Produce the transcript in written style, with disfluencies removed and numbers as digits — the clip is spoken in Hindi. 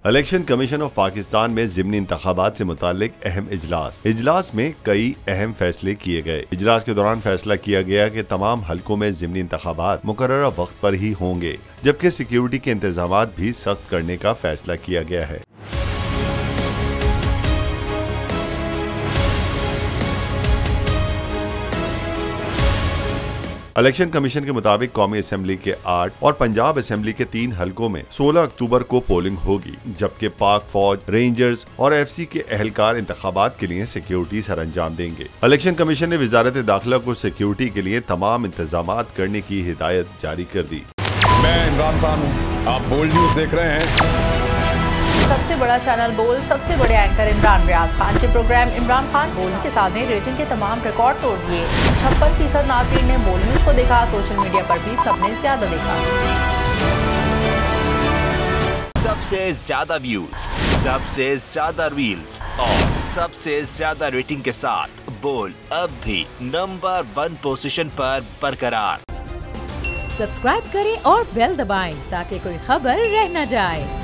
इलेक्शन कमीशन ऑफ पाकिस्तान में ज़िमनी इंतखाबात से मुतालिक अहम इजलास में कई अहम फैसले किए गए। इजलास के दौरान फैसला किया गया कि तमाम हलकों में ज़िमनी इंतखाबात मुकर्ररा वक्त पर ही होंगे, जबकि सिक्योरिटी के इंतजाम भी सख्त करने का फैसला किया गया है। इलेक्शन कमीशन के मुताबिक कौमी असम्बली के 8 और पंजाब असम्बली के 3 हलकों में 16 अक्टूबर को पोलिंग होगी, जबकि पाक फौज, रेंजर्स और FC के एहलकार इंतखाबात के लिए सिक्योरिटी सर अंजाम देंगे। इलेक्शन कमीशन ने वजारत दाखिला को सिक्योरिटी के लिए तमाम इंतजाम करने की हिदायत जारी कर दी। मैं इमरान खान हूँ, आप बोल्ड न्यूज देख रहे हैं। सबसे बड़ा चैनल बोल, सबसे बड़े एंकर इमरान रियाज खान के प्रोग्राम इमरान खान बोल के साथ ने रेटिंग के तमाम रिकॉर्ड तोड़ दिए। 56% नाज़रीन ने बोल न्यूज को देखा। सोशल मीडिया पर भी सबने ज्यादा देखा। सबसे ज्यादा व्यूज, सबसे ज्यादा रील्स और सबसे ज्यादा रेटिंग के साथ बोल अब भी नंबर 1 पोजीशन पर बरकरार। सब्सक्राइब करें और बेल दबाएं ताकि कोई खबर रह न जाए।